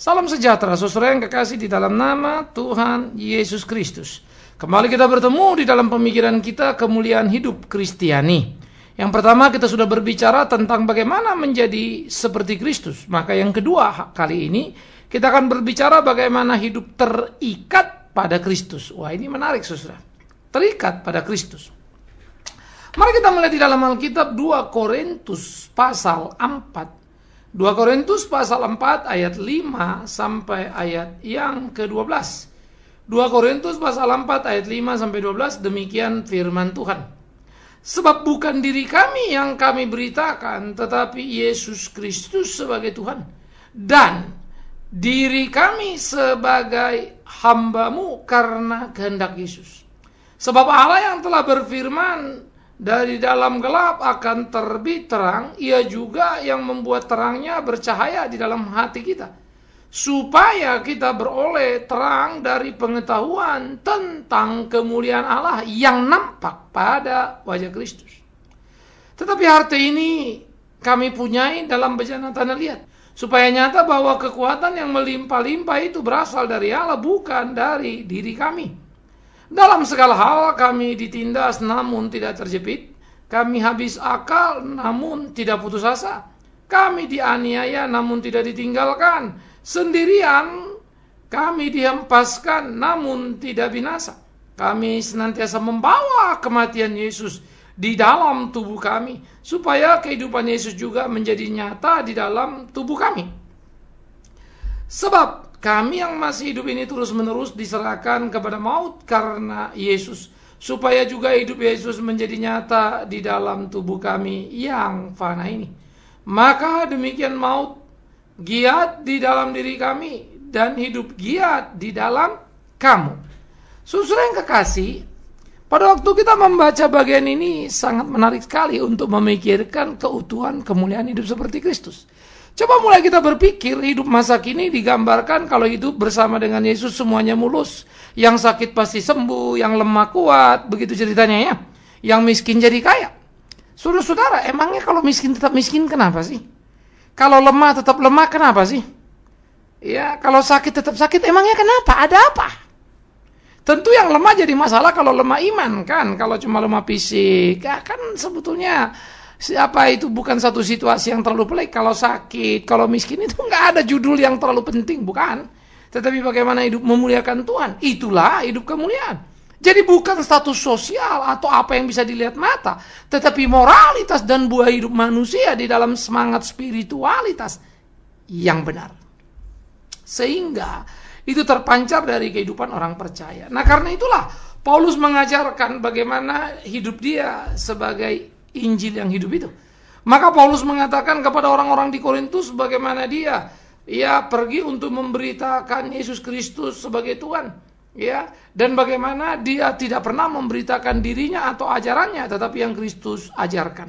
Salam sejahtera, saudara yang kekasih di dalam nama Tuhan Yesus Kristus. Kembali kita bertemu di dalam pemikiran kita kemuliaan hidup Kristiani. Yang pertama kita sudah berbicara tentang bagaimana menjadi seperti Kristus. Maka yang kedua kali ini kita akan berbicara bagaimana hidup terikat pada Kristus. Wah, ini menarik saudara. Terikat pada Kristus. Mari kita melihat di dalam Alkitab 2 Korintus pasal 4. 2 Korintus pasal 4 ayat 5 sampai ayat yang ke-12. 2 Korintus pasal 4 ayat 5 sampai 12, demikian firman Tuhan. Sebab bukan diri kami yang kami beritakan, tetapi Yesus Kristus sebagai Tuhan, dan diri kami sebagai hamba-Mu karena kehendak Yesus. Sebab Allah yang telah berfirman, dari dalam gelap akan terbit terang, Ia juga yang membuat terangnya bercahaya di dalam hati kita, supaya kita beroleh terang dari pengetahuan tentang kemuliaan Allah yang nampak pada wajah Kristus. Tetapi harta ini kami punyai dalam bejana tanah liat, supaya nyata bahwa kekuatan yang melimpah-limpah itu berasal dari Allah, bukan dari diri kami. Dalam segala hal kami ditindas namun tidak terjepit, kami habis akal namun tidak putus asa, kami dianiaya namun tidak ditinggalkan, sendirian kami dihempaskan namun tidak binasa. Kami senantiasa membawa kematian Yesus di dalam tubuh kami, supaya kehidupan Yesus juga menjadi nyata di dalam tubuh kami. Sebab kami yang masih hidup ini terus-menerus diserahkan kepada maut karena Yesus, supaya juga hidup Yesus menjadi nyata di dalam tubuh kami yang fana ini. Maka demikian maut giat di dalam diri kami, dan hidup giat di dalam kamu. Saudara yang kekasih, pada waktu kita membaca bagian ini sangat menarik sekali untuk memikirkan keutuhan kemuliaan hidup seperti Kristus. Coba mulai kita berpikir, hidup masa kini digambarkan kalau hidup bersama dengan Yesus semuanya mulus. Yang sakit pasti sembuh, yang lemah kuat, begitu ceritanya ya. Yang miskin jadi kaya. Saudara-saudara, emangnya kalau miskin tetap miskin kenapa sih? Kalau lemah tetap lemah kenapa sih? Ya, kalau sakit tetap sakit, emangnya kenapa? Ada apa? Tentu yang lemah jadi masalah kalau lemah iman kan. Kalau cuma lemah fisik, ya kan sebetulnya siapa itu bukan satu situasi yang terlalu pelik. Kalau sakit, kalau miskin itu nggak ada judul yang terlalu penting, bukan. Tetapi bagaimana hidup memuliakan Tuhan, itulah hidup kemuliaan. Jadi bukan status sosial atau apa yang bisa dilihat mata, tetapi moralitas dan buah hidup manusia di dalam semangat spiritualitas yang benar. Sehingga itu terpancar dari kehidupan orang percaya. Nah karena itulah Paulus mengajarkan bagaimana hidup dia sebagai Injil yang hidup itu. Maka Paulus mengatakan kepada orang-orang di Korintus bagaimana dia pergi untuk memberitakan Yesus Kristus sebagai Tuhan, ya, dan bagaimana dia tidak pernah memberitakan dirinya atau ajarannya, tetapi yang Kristus ajarkan.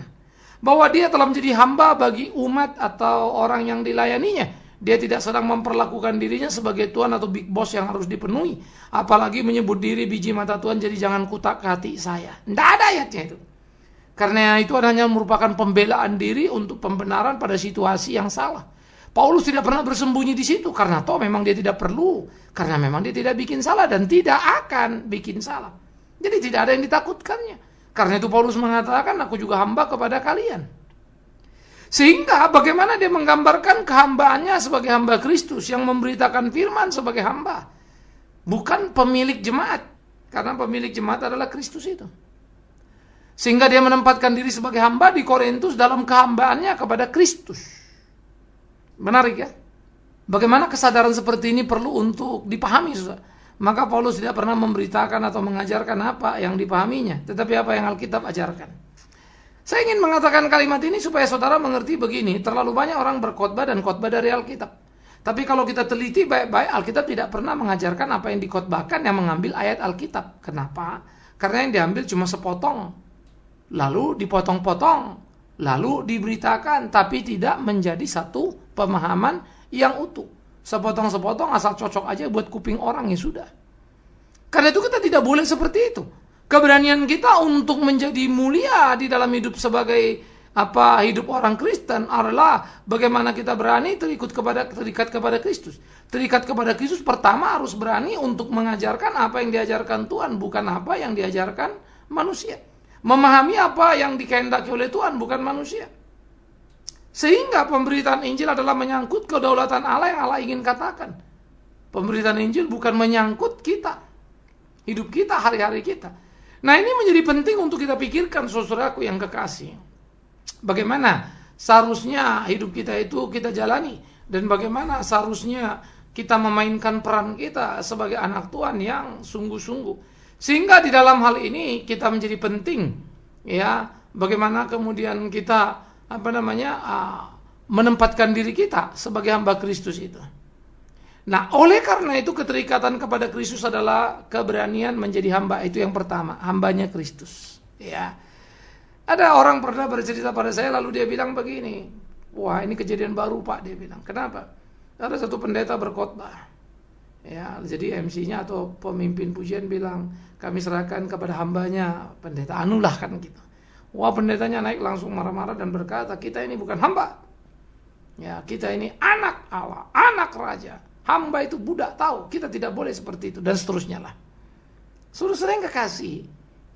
Bahwa dia telah menjadi hamba bagi umat atau orang yang dilayaninya. Dia tidak sedang memperlakukan dirinya sebagai Tuhan atau big boss yang harus dipenuhi, apalagi menyebut diri biji mata Tuhan, jadi jangan kutak hati saya. Tidak ada ayatnya itu. Karena itu hanya merupakan pembelaan diri untuk pembenaran pada situasi yang salah. Paulus tidak pernah bersembunyi di situ, karena toh memang dia tidak perlu, karena memang dia tidak bikin salah dan tidak akan bikin salah. Jadi tidak ada yang ditakutkannya. Karena itu Paulus mengatakan, aku juga hamba kepada kalian. Sehingga bagaimana dia menggambarkan kehambaannya sebagai hamba Kristus yang memberitakan firman sebagai hamba, bukan pemilik jemaat, karena pemilik jemaat adalah Kristus itu. Sehingga dia menempatkan diri sebagai hamba di Korintus dalam kehambaannya kepada Kristus. Menarik ya? Bagaimana kesadaran seperti ini perlu untuk dipahami, saudara. Maka Paulus tidak pernah memberitakan atau mengajarkan apa yang dipahaminya, tetapi apa yang Alkitab ajarkan. Saya ingin mengatakan kalimat ini supaya saudara mengerti begini, terlalu banyak orang berkhotbah dan khotbah dari Alkitab. Tapi kalau kita teliti baik-baik, Alkitab tidak pernah mengajarkan apa yang dikhotbahkan yang mengambil ayat Alkitab. Kenapa? Karena yang diambil cuma sepotong, lalu dipotong-potong, lalu diberitakan, tapi tidak menjadi satu pemahaman yang utuh. Sepotong-sepotong asal cocok aja buat kuping orang, ya sudah. Karena itu kita tidak boleh seperti itu. Keberanian kita untuk menjadi mulia di dalam hidup sebagai hidup orang Kristen adalah bagaimana kita berani terikat kepada Kristus. Terikat kepada Kristus pertama harus berani untuk mengajarkan apa yang diajarkan Tuhan, bukan apa yang diajarkan manusia. Memahami apa yang dikehendaki oleh Tuhan, bukan manusia. Sehingga pemberitaan Injil adalah menyangkut kedaulatan Allah yang Allah ingin katakan. Pemberitaan Injil bukan menyangkut kita, hidup kita, hari-hari kita. Nah, ini menjadi penting untuk kita pikirkan, saudaraku yang kekasih. Bagaimana seharusnya hidup kita itu kita jalani, dan bagaimana seharusnya kita memainkan peran kita sebagai anak Tuhan yang sungguh-sungguh. Sehingga di dalam hal ini kita menjadi penting, ya, bagaimana kemudian kita menempatkan diri kita sebagai hamba Kristus itu. Nah, oleh karena itu keterikatan kepada Kristus adalah keberanian menjadi hamba. Itu yang pertama, hambanya Kristus, ya. Ada orang pernah bercerita pada saya, lalu dia bilang begini, wah ini kejadian baru Pak, dia bilang. Kenapa? Ada satu pendeta berkhotbah, ya, jadi MC-nya atau pemimpin pujian bilang, kami serahkan kepada hambanya pendeta Anu lah, kan gitu. Wah, pendetanya naik langsung marah-marah dan berkata, kita ini bukan hamba, ya, kita ini anak Allah, anak raja. Hamba itu budak, tahu, kita tidak boleh seperti itu, dan seterusnya lah. Saudara yang kekasih,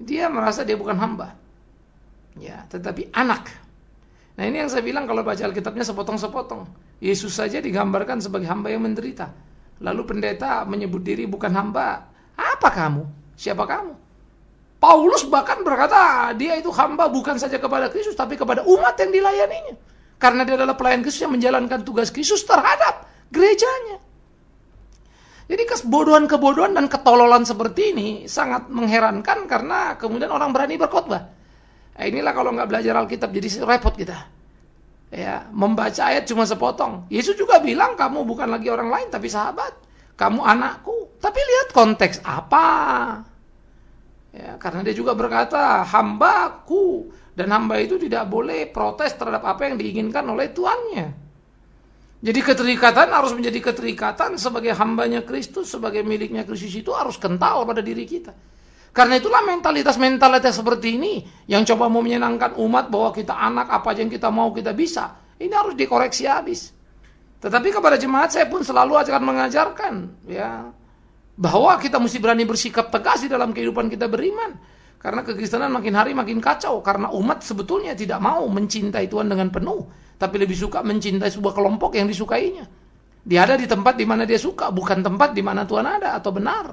dia merasa dia bukan hamba, ya, tetapi anak. Nah, ini yang saya bilang, kalau baca Alkitabnya sepotong-sepotong. Yesus saja digambarkan sebagai hamba yang menderita. Lalu pendeta menyebut diri bukan hamba. Apa kamu? Siapa kamu? Paulus bahkan berkata, dia itu hamba bukan saja kepada Kristus, tapi kepada umat yang dilayaninya. Karena dia adalah pelayan Kristus yang menjalankan tugas Kristus terhadap gerejanya. Jadi kebodohan-kebodohan dan ketololan seperti ini sangat mengherankan, karena kemudian orang berani berkhotbah. Inilah kalau nggak belajar Alkitab jadi repot kita. Ya, membaca ayat cuma sepotong. Yesus juga bilang kamu bukan lagi orang lain tapi sahabat. Kamu anakku. Tapi lihat konteks apa? Ya, karena dia juga berkata hambaku, dan hamba itu tidak boleh protes terhadap apa yang diinginkan oleh tuannya. Jadi keterikatan harus menjadi keterikatan sebagai hambanya Kristus, sebagai miliknya Kristus, itu harus kental pada diri kita. Karena itulah mentalitas seperti ini yang coba mau menyenangkan umat bahwa kita anak, apa aja yang kita mau kita bisa. Ini harus dikoreksi habis. Tetapi kepada jemaat saya pun selalu akan mengajarkan, ya, bahwa kita mesti berani bersikap tegas di dalam kehidupan kita beriman. Karena kekristenan makin hari makin kacau, karena umat sebetulnya tidak mau mencintai Tuhan dengan penuh, tapi lebih suka mencintai sebuah kelompok yang disukainya. Dia ada di tempat di mana dia suka, bukan tempat di mana Tuhan ada atau benar.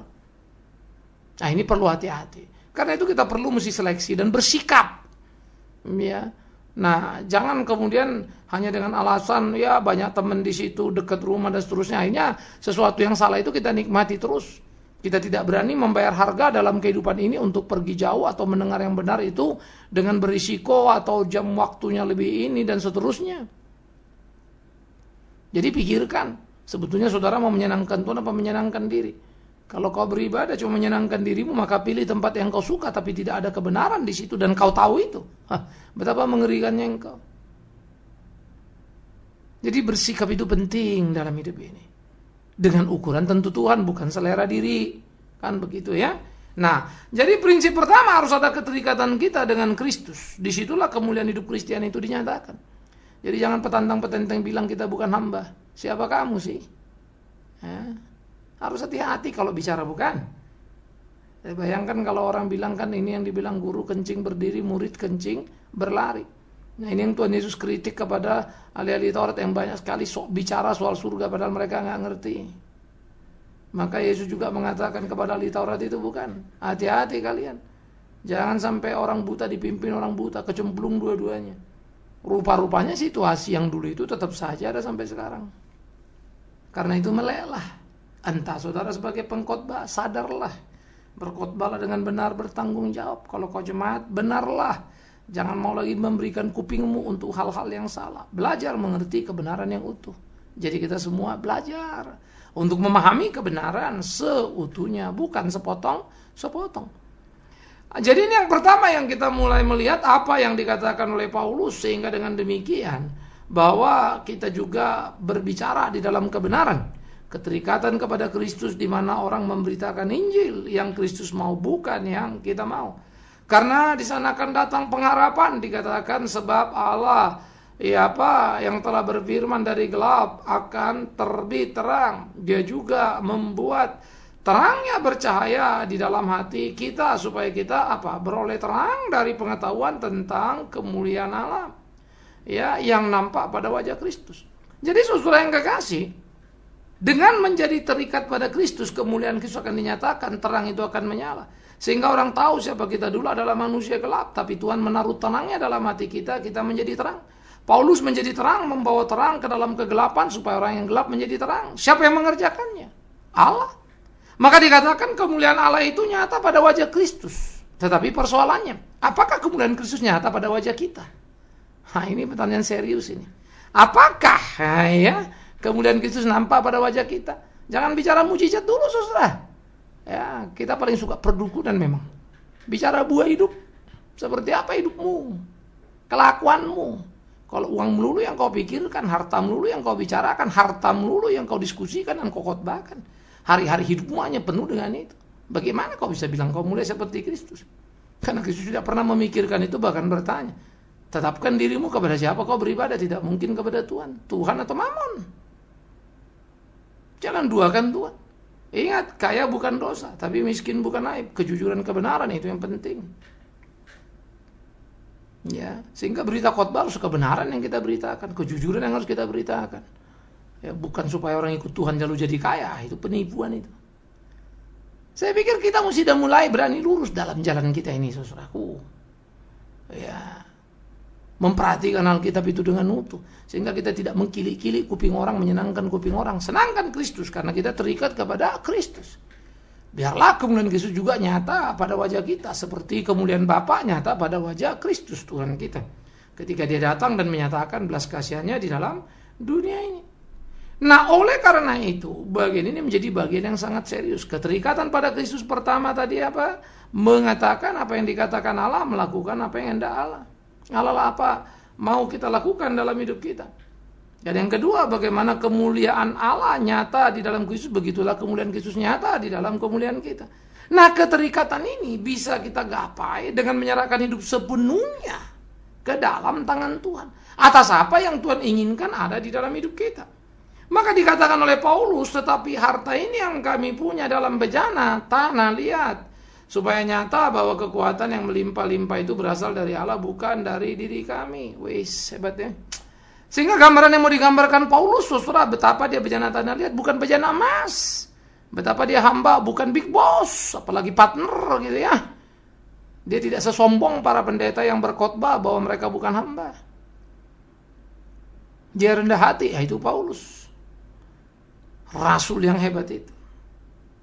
Nah, ini perlu hati-hati. Karena itu kita perlu mesti seleksi dan bersikap, ya. Nah, jangan kemudian hanya dengan alasan ya banyak teman di situ, dekat rumah dan seterusnya. Akhirnya sesuatu yang salah itu kita nikmati terus. Kita tidak berani membayar harga dalam kehidupan ini untuk pergi jauh atau mendengar yang benar itu dengan berisiko atau jam waktunya lebih ini dan seterusnya. Jadi pikirkan, sebetulnya saudara mau menyenangkan Tuhan apa menyenangkan diri? Kalau kau beribadah cuma menyenangkan dirimu, maka pilih tempat yang kau suka tapi tidak ada kebenaran di situ dan kau tahu itu. Betapa mengerikannya engkau. Jadi bersikap itu penting dalam hidup ini. Dengan ukuran tentu Tuhan, bukan selera diri. Kan begitu ya. Nah, jadi prinsip pertama harus ada keterikatan kita dengan Kristus. Disitulah kemuliaan hidup Kristian itu dinyatakan. Jadi jangan petantang-petenteng bilang kita bukan hamba. Siapa kamu sih? Ya. Harus hati-hati kalau bicara, bukan? Bayangkan kalau orang bilang, kan ini yang dibilang guru kencing berdiri, murid kencing berlari. Nah, ini yang Tuhan Yesus kritik kepada ahli-ahli Taurat yang banyak sekali bicara soal surga padahal mereka nggak ngerti. Maka Yesus juga mengatakan kepada ahli Taurat itu, bukan, hati-hati kalian. Jangan sampai orang buta dipimpin orang buta, kecemplung dua-duanya. Rupa-rupanya situasi yang dulu itu tetap saja ada sampai sekarang. Karena itu meleklah. Entah saudara sebagai pengkhotbah, sadarlah. Berkhotbahlah dengan benar, bertanggung jawab. Kalau kau jemaat, benarlah. Jangan mau lagi memberikan kupingmu untuk hal-hal yang salah. Belajar mengerti kebenaran yang utuh. Jadi kita semua belajar untuk memahami kebenaran seutuhnya, bukan sepotong-sepotong. Jadi ini yang pertama yang kita mulai melihat apa yang dikatakan oleh Paulus, sehingga dengan demikian bahwa kita juga berbicara di dalam kebenaran. Keterikatan kepada Kristus, di mana orang memberitakan Injil yang Kristus mau, bukan yang kita mau. Karena di sana akan datang pengharapan, dikatakan sebab Allah yang telah berfirman dari gelap akan terbit terang. Dia juga membuat terangnya bercahaya di dalam hati kita supaya kita beroleh terang dari pengetahuan tentang kemuliaan Allah yang nampak pada wajah Kristus. Jadi saudara yang kekasih, dengan menjadi terikat pada Kristus, kemuliaan Kristus akan dinyatakan, terang itu akan menyala. Sehingga orang tahu siapa kita dulu adalah manusia gelap, tapi Tuhan menaruh tenangnya dalam hati kita, kita menjadi terang. Paulus menjadi terang, membawa terang ke dalam kegelapan supaya orang yang gelap menjadi terang. Siapa yang mengerjakannya? Allah. Maka dikatakan kemuliaan Allah itu nyata pada wajah Kristus. Tetapi persoalannya, apakah kemuliaan Kristus nyata pada wajah kita? Nah, ini pertanyaan serius ini. Apakah kemuliaan Kristus nampak pada wajah kita? Jangan bicara mujizat dulu, saudara. Kita paling suka perdukunan memang. Bicara buah hidup. Seperti apa hidupmu? Kelakuanmu. Kalau uang melulu yang kau pikirkan, harta melulu yang kau bicarakan, harta melulu yang kau diskusikan dan kau khotbahkan. Hari-hari hidupmu hanya penuh dengan itu. Bagaimana kau bisa bilang kau mulai seperti Kristus? Karena Kristus tidak pernah memikirkan itu, bahkan bertanya, tetapkan dirimu kepada siapa kau beribadah, tidak mungkin kepada Tuhan. Tuhan atau Mammon. Jangan duakan Tuhan. Ingat, kaya bukan dosa, tapi miskin bukan aib. Kejujuran kebenaran itu yang penting. Sehingga berita khotbah harus kebenaran yang kita beritakan, kejujuran yang harus kita beritakan. Bukan supaya orang ikut Tuhan lalu jadi kaya, itu penipuan itu. Saya pikir kita mesti sudah mulai berani lurus dalam jalan kita ini, saudaraku. Memperhatikan Alkitab itu dengan utuh, sehingga kita tidak mengkilik-kilik kuping orang, menyenangkan kuping orang. Senangkan Kristus karena kita terikat kepada Kristus. Biarlah kemuliaan Kristus juga nyata pada wajah kita, seperti kemuliaan Bapa nyata pada wajah Kristus Tuhan kita, ketika Dia datang dan menyatakan belas kasihannya di dalam dunia ini. Nah, oleh karena itu, bagian ini menjadi bagian yang sangat serius. Keterikatan pada Kristus pertama tadi mengatakan apa yang dikatakan Allah, melakukan apa yang hendak Allah. Allah apa mau kita lakukan dalam hidup kita. Dan yang kedua, bagaimana kemuliaan Allah nyata di dalam Kristus, begitulah kemuliaan Kristus nyata di dalam kemuliaan kita. Nah, keterikatan ini bisa kita gapai dengan menyerahkan hidup sepenuhnya ke dalam tangan Tuhan. Atas apa yang Tuhan inginkan ada di dalam hidup kita. Maka dikatakan oleh Paulus, tetapi harta ini yang kami punya dalam bejana tanah liat, supaya nyata bahwa kekuatan yang melimpah-limpah itu berasal dari Allah, bukan dari diri kami. Wis, hebat ya. Sehingga gambaran yang mau digambarkan Paulus, saudara, betapa dia bejana tanah liat, bukan bejana emas. Betapa dia hamba, bukan big boss, apalagi partner gitu ya. Dia tidak sesombong para pendeta yang berkhotbah bahwa mereka bukan hamba. Dia rendah hati, itu Paulus. Rasul yang hebat itu.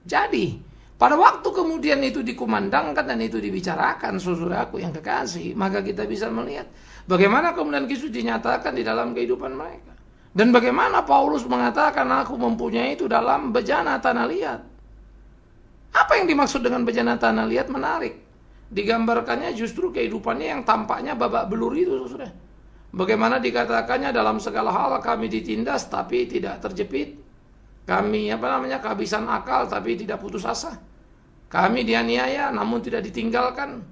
Jadi, pada waktu kemudian itu dikumandangkan dan itu dibicarakan, saudaraku yang kekasih, maka kita bisa melihat bagaimana kemudian Kristus dinyatakan di dalam kehidupan mereka. Dan bagaimana Paulus mengatakan, aku mempunyai itu dalam bejana tanah liat. Apa yang dimaksud dengan bejana tanah liat? Menarik. Digambarkannya justru kehidupannya yang tampaknya babak belur itu, saudara. Bagaimana dikatakannya dalam segala hal kami ditindas tapi tidak terjepit. Kami kehabisan akal tapi tidak putus asa. Kami dianiaya namun tidak ditinggalkan.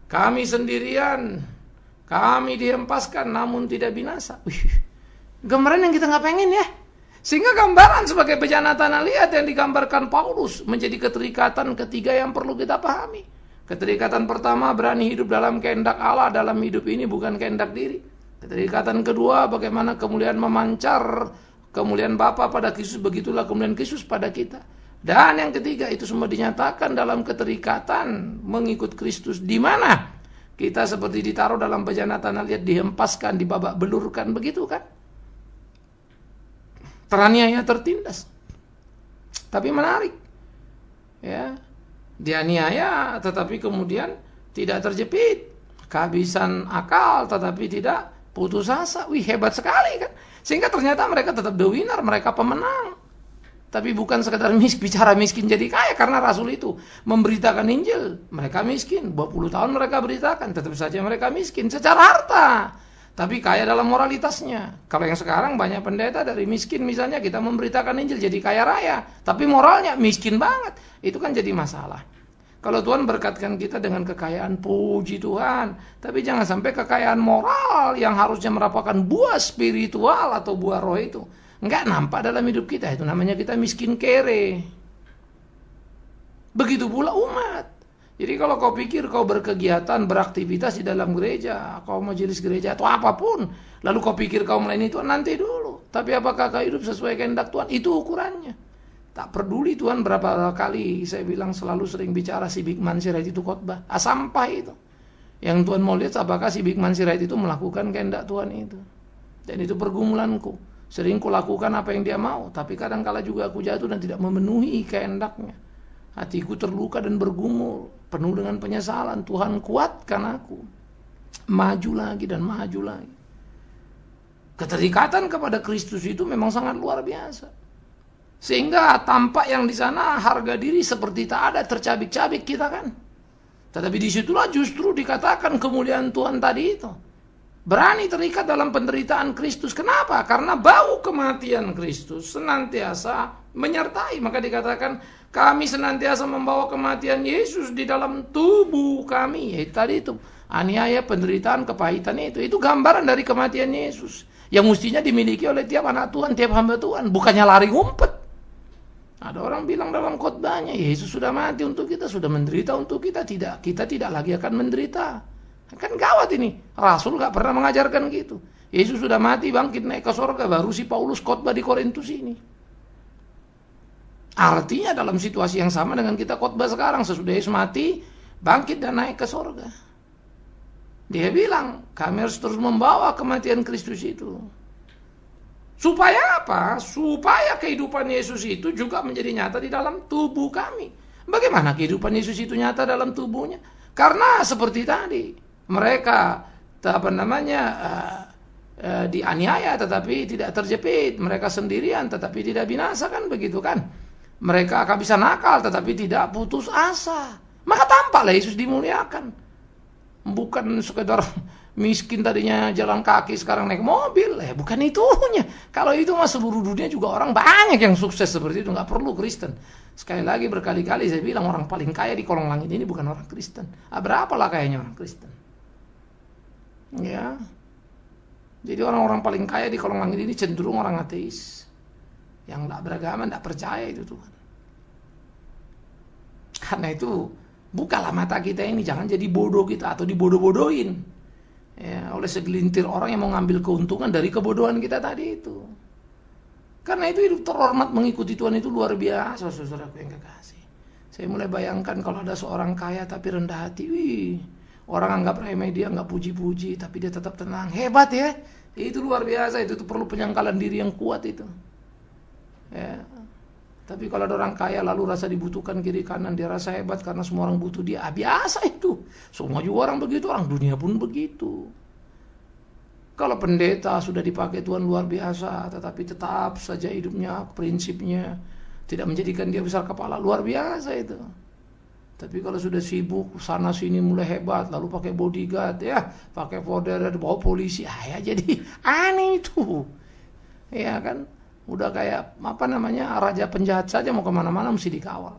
Kami sendirian. Kami dihempaskan namun tidak binasa. Gambaran yang kita nggak pengen ya. Sehingga gambaran sebagai bejana tanah liat yang digambarkan Paulus menjadi keterikatan ketiga yang perlu kita pahami. Keterikatan pertama, berani hidup dalam kehendak Allah dalam hidup ini, bukan kehendak diri. Keterikatan kedua, bagaimana kemuliaan memancar kemuliaan Bapa pada Kristus, begitulah kemuliaan Kristus pada kita. Dan yang ketiga, itu semua dinyatakan dalam keterikatan mengikut Kristus, di mana kita seperti ditaruh dalam bejana tanah liat, dihempaskan, dibabak belurkan, begitu kan? Teraniaya, tertindas. Tapi menarik. Dianiaya tetapi kemudian tidak terjepit. Kehabisan akal tetapi tidak putus asa. Wih, hebat sekali kan? Sehingga ternyata mereka tetap the winner, mereka pemenang. Tapi bukan sekadar bicara miskin jadi kaya, karena Rasul itu memberitakan Injil. Mereka miskin, 20 tahun mereka beritakan, tetap saja mereka miskin secara harta. Tapi kaya dalam moralitasnya. Kalau yang sekarang banyak pendeta dari miskin misalnya, kita memberitakan Injil jadi kaya raya. Tapi moralnya miskin banget. Itu kan jadi masalah. Kalau Tuhan berkatkan kita dengan kekayaan, puji Tuhan. Tapi jangan sampai kekayaan moral yang harusnya merupakan buah spiritual atau buah roh itu nggak nampak dalam hidup kita. Itu namanya kita miskin kere. Begitu pula umat. Jadi kalau kau pikir kau berkegiatan, beraktivitas di dalam gereja, kau majelis gereja atau apapun, lalu kau pikir kau melayani Tuhan, nanti dulu. Tapi apakah kau hidup sesuai kehendak Tuhan? Itu ukurannya. Tak peduli Tuhan berapa kali saya bilang, selalu sering bicara si Big Man Sirait itu khotbah. Sampah itu. Yang Tuhan mau lihat apakah si Big Man Sirait itu melakukan kehendak Tuhan itu. Dan itu pergumulanku. Sering kulakukan apa yang dia mau, tapi kadang-kala juga aku jatuh dan tidak memenuhi kehendaknya. Hatiku terluka dan bergumul, penuh dengan penyesalan. Tuhan kuatkan aku. Maju lagi dan maju lagi. Keterikatan kepada Kristus itu memang sangat luar biasa. Sehingga tampak yang di sana harga diri seperti tak ada, tercabik-cabik kita kan. Tetapi disitulah justru dikatakan kemuliaan Tuhan tadi itu. Berani terikat dalam penderitaan Kristus. Kenapa? Karena bau kematian Kristus senantiasa menyertai. Maka dikatakan kami senantiasa membawa kematian Yesus di dalam tubuh kami. Ya, tadi itu aniaya, penderitaan, kepahitan itu. Itu gambaran dari kematian Yesus. Yang mestinya dimiliki oleh tiap anak Tuhan, tiap hamba Tuhan. Bukannya lari ngumpet. Ada orang bilang dalam khotbahnya, Yesus sudah mati untuk kita, sudah menderita untuk kita. Tidak, kita tidak lagi akan menderita. Kan gawat ini. Rasul gak pernah mengajarkan gitu. Yesus sudah mati, bangkit, naik ke sorga. Baru si Paulus khotbah di Korintus ini. Artinya dalam situasi yang sama dengan kita khotbah sekarang. Sesudah Yesus mati, bangkit dan naik ke sorga. Dia bilang, kami harus terus membawa kematian Kristus itu. Supaya apa? Supaya kehidupan Yesus itu juga menjadi nyata di dalam tubuh kami. Bagaimana kehidupan Yesus itu nyata dalam tubuhnya? Karena seperti tadi, mereka dianiaya tetapi tidak terjepit. Mereka sendirian tetapi tidak binasa, kan begitu kan? Mereka akan bisa nakal tetapi tidak putus asa. Maka tampaklah Yesus dimuliakan. Bukan sekedar miskin tadinya jalan kaki sekarang naik mobil, bukan itunya. Kalau itu mah seluruh dunia juga orang banyak yang sukses seperti itu, nggak perlu Kristen. Sekali lagi berkali-kali saya bilang orang paling kaya di kolong langit ini bukan orang Kristen. Berapalah kayanya orang Kristen? Ya, jadi orang-orang paling kaya di kolong langit ini cenderung orang ateis, yang nggak beragama, nggak percaya itu Tuhan. Karena itu bukalah mata kita ini, jangan jadi bodoh kita atau dibodoh-bodohin. Ya, oleh segelintir orang yang mau ngambil keuntungan dari kebodohan kita tadi itu. Karena itu hidup terhormat mengikuti Tuhan itu luar biasa, saudaraku yang kekasih. Saya mulai bayangkan kalau ada seorang kaya tapi rendah hati, orang anggap remeh dia, nggak puji-puji, tapi dia tetap tenang, hebat ya. Itu luar biasa, itu perlu penyangkalan diri yang kuat itu. Ya. Tapi kalau ada orang kaya lalu rasa dibutuhkan kiri kanan, dia rasa hebat karena semua orang butuh dia. Biasa itu. Semua juga orang begitu, orang dunia pun begitu. Kalau pendeta sudah dipakai Tuhan luar biasa, tetapi tetap saja hidupnya, prinsipnya tidak menjadikan dia besar kepala, luar biasa itu. Tapi kalau sudah sibuk sana sini mulai hebat, lalu pakai bodyguard ya, pakai border, bawa polisi, ya jadi aneh itu. Ya kan? Udah kayak raja penjahat saja mau kemana-mana mesti dikawal.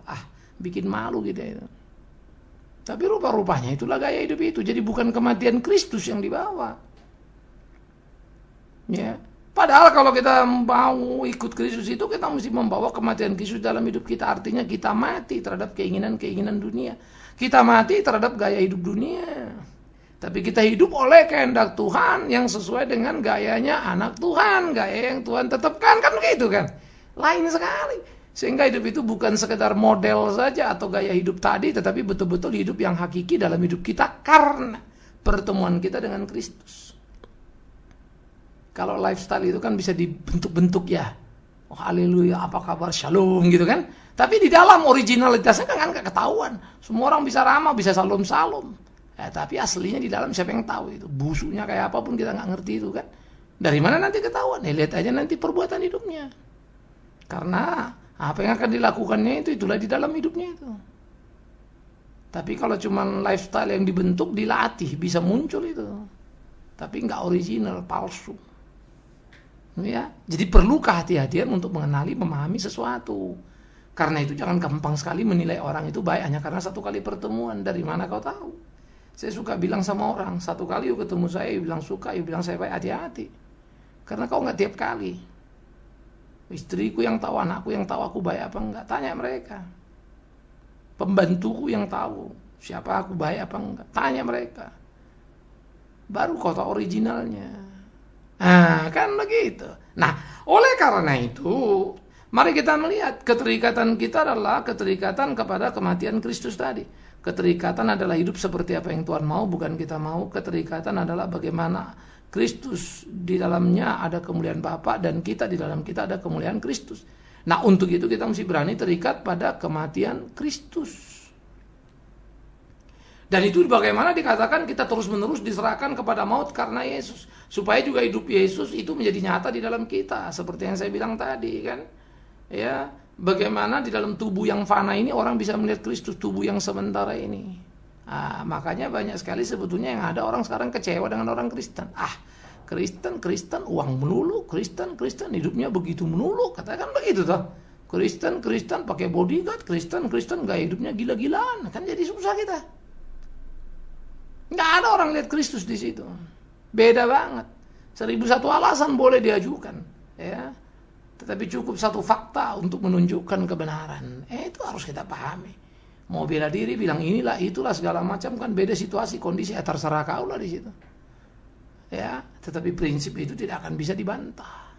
Bikin malu gitu itu. Tapi rupa-rupanya itulah gaya hidup itu. Jadi bukan kematian Kristus yang dibawa. Ya. Padahal kalau kita mau ikut Kristus itu, kita mesti membawa kematian Kristus dalam hidup kita. Artinya kita mati terhadap keinginan-keinginan dunia. Kita mati terhadap gaya hidup dunia. Tapi kita hidup oleh kehendak Tuhan yang sesuai dengan gayanya anak Tuhan. Gaya yang Tuhan tetapkan, kan begitu kan. Lain sekali. Sehingga hidup itu bukan sekedar model saja atau gaya hidup tadi, tetapi betul-betul hidup yang hakiki dalam hidup kita karena pertemuan kita dengan Kristus. Kalau lifestyle itu kan bisa dibentuk-bentuk ya. Oh haleluya, apa kabar, shalom gitu kan. Tapi di dalam originalitasnya kan gak ketahuan. Semua orang bisa ramah, bisa salam-salam. Tapi aslinya di dalam siapa yang tahu itu. Busuknya kayak apapun kita nggak ngerti itu kan. Dari mana nanti ketahuan? Lihat aja nanti perbuatan hidupnya. Karena apa yang akan dilakukannya itulah di dalam hidupnya itu. Tapi kalau cuma lifestyle yang dibentuk, dilatih, bisa muncul itu. Tapi nggak original, palsu. Ya, jadi perlu kehati-hatian untuk mengenali, memahami sesuatu. Karena itu jangan gampang sekali menilai orang itu baik hanya karena satu kali pertemuan. Dari mana kau tahu? Saya suka bilang sama orang, satu kali yuk ketemu saya, yuk bilang suka, yuk bilang saya baik, hati-hati. Karena kau nggak tiap kali. Istriku yang tahu, anakku yang tahu aku baik apa enggak, tanya mereka. Pembantuku yang tahu siapa aku baik apa enggak, tanya mereka. Baru kau tahu originalnya. Nah, kan begitu. Nah, oleh karena itu, mari kita melihat keterikatan kita adalah keterikatan kepada kematian Kristus tadi. Keterikatan adalah hidup seperti apa yang Tuhan mau, bukan kita mau. Keterikatan adalah bagaimana Kristus di dalamnya ada kemuliaan Bapa dan kita di dalam kita ada kemuliaan Kristus. Nah, untuk itu kita mesti berani terikat pada kematian Kristus. Dan itu bagaimana dikatakan kita terus-menerus diserahkan kepada maut karena Yesus. Supaya juga hidup Yesus itu menjadi nyata di dalam kita. Seperti yang saya bilang tadi kan. Ya, bagaimana di dalam tubuh yang fana ini orang bisa melihat Kristus, tubuh yang sementara ini. Nah, makanya banyak sekali sebetulnya yang ada orang sekarang kecewa dengan orang Kristen. Kristen uang melulu, Kristen hidupnya begitu melulu, katakan begitu toh. Kristen pakai bodyguard, Kristen gaya hidupnya gila-gilaan, kan jadi susah kita. Nggak ada orang lihat Kristus di situ. Beda banget. 1001 alasan boleh diajukan, ya. Tetapi cukup satu fakta untuk menunjukkan kebenaran. Itu harus kita pahami. Mau bela diri, bilang inilah, itulah, segala macam, kan beda situasi, kondisi, terserah kau lah di situ. Ya, tetapi prinsip itu tidak akan bisa dibantah.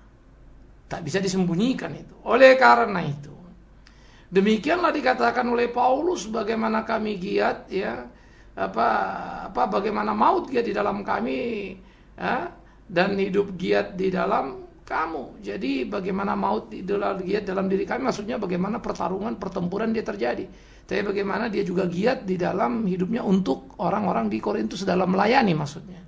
Tak bisa disembunyikan itu. Oleh karena itu, demikianlah dikatakan oleh Paulus, bagaimana kami giat, ya, bagaimana maut giat di dalam kami, ya, dan hidup giat di dalam kamu. Jadi bagaimana maut giat dalam diri kami, maksudnya bagaimana pertempuran dia terjadi. Tapi bagaimana dia juga giat di dalam hidupnya untuk orang-orang di Korintus dalam melayani maksudnya.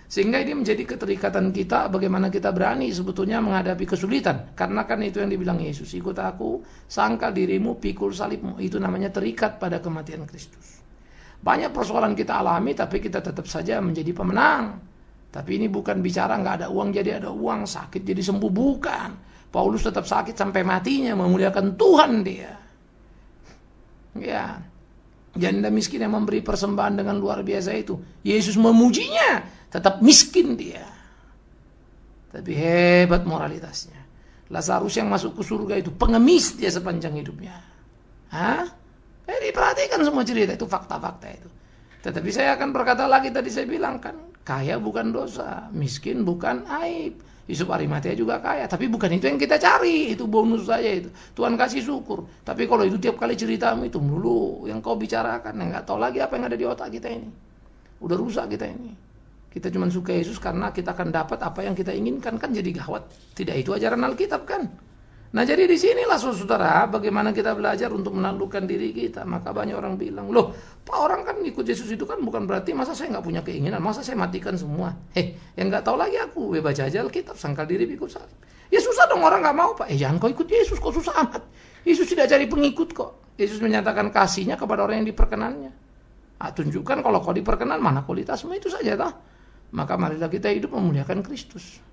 Sehingga ini menjadi keterikatan kita, bagaimana kita berani sebetulnya menghadapi kesulitan. Karena kan itu yang dibilang Yesus, ikut aku, sangkal dirimu, pikul salibmu. Itu namanya terikat pada kematian Kristus. Banyak persoalan kita alami, tapi kita tetap saja menjadi pemenang. Tapi ini bukan bicara nggak ada uang jadi ada uang, sakit jadi sembuh, bukan. Paulus tetap sakit sampai matinya, memuliakan Tuhan dia. Ya, janda miskin yang memberi persembahan dengan luar biasa itu, Yesus memujinya, tetap miskin dia. Tapi hebat moralitasnya. Lazarus yang masuk ke surga itu pengemis dia sepanjang hidupnya. Diperhatikan semua cerita itu, fakta-fakta itu. Tetapi saya akan berkata lagi, tadi saya bilang kan, kaya bukan dosa, miskin bukan aib. Yusuf Arimatea juga kaya, tapi bukan itu yang kita cari, itu bonus saja itu. Tuhan kasih syukur. Tapi kalau itu tiap kali ceritamu itu dulu yang kau bicarakan, nggak tahu lagi apa yang ada di otak kita ini. Udah rusak kita ini. Kita cuma suka Yesus karena kita akan dapat apa yang kita inginkan, kan jadi gawat. Tidak itu ajaran Alkitab kan. Nah, jadi di sinilah saudara, bagaimana kita belajar untuk menaklukkan diri kita. Maka banyak orang bilang, loh, Pak, orang kan ikut Yesus itu kan bukan berarti masa saya nggak punya keinginan, masa saya matikan semua. Yang nggak tahu lagi aku, baca aja Alkitab, sangkal diri pikul salib. Ya susah dong, orang nggak mau, Pak. Jangan kau ikut Yesus, kok susah amat. Yesus tidak cari pengikut kok. Yesus menyatakan kasihnya kepada orang yang diperkenannya. Tunjukkan kalau kau diperkenan, mana kualitasmu, itu saja toh. Maka marilah kita hidup memuliakan Kristus.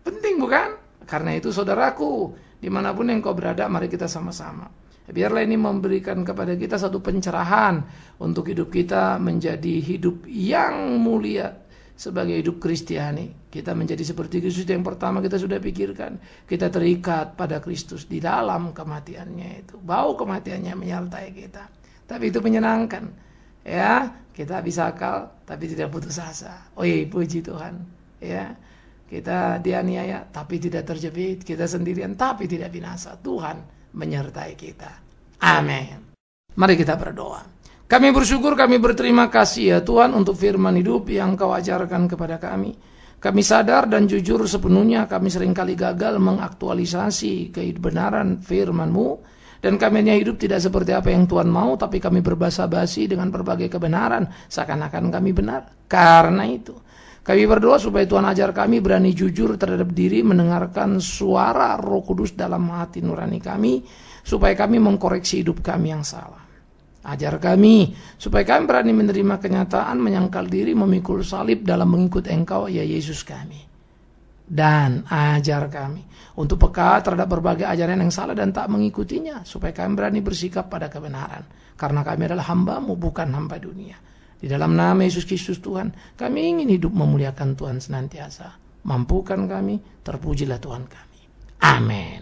Penting bukan? Karena itu saudaraku, dimanapun yang kau berada, mari kita sama-sama. Biarlah ini memberikan kepada kita satu pencerahan untuk hidup kita menjadi hidup yang mulia sebagai hidup Kristiani. Kita menjadi seperti Kristus yang pertama kita sudah pikirkan. Kita terikat pada Kristus di dalam kematiannya itu. Bau kematiannya menyertai kita. Tapi itu menyenangkan. Ya, kita bisa akal tapi tidak putus asa. Puji Tuhan. Ya. Kita dianiaya tapi tidak terjepit, kita sendirian tapi tidak binasa. Tuhan menyertai kita. Amin. Mari kita berdoa. Kami bersyukur, kami berterima kasih ya Tuhan untuk firman hidup yang Kau ajarkan kepada kami. Kami sadar dan jujur sepenuhnya kami seringkali gagal mengaktualisasi kebenaran firman-Mu. Dan kami hanya hidup tidak seperti apa yang Tuhan mau, tapi kami berbasa-basi dengan berbagai kebenaran, seakan-akan kami benar. Karena itu, kami berdoa supaya Tuhan ajar kami berani jujur terhadap diri, mendengarkan suara Roh Kudus dalam hati nurani kami, supaya kami mengkoreksi hidup kami yang salah. Ajar kami, supaya kami berani menerima kenyataan, menyangkal diri, memikul salib dalam mengikut Engkau, ya Yesus kami. dan ajar kami untuk peka terhadap berbagai ajaran yang salah dan tak mengikutinya, supaya kami berani bersikap pada kebenaran, karena kami adalah hamba-Mu, bukan hamba dunia. Di dalam nama Yesus Kristus Tuhan, kami ingin hidup memuliakan Tuhan senantiasa. Mampukan kami, terpujilah Tuhan kami. Amin.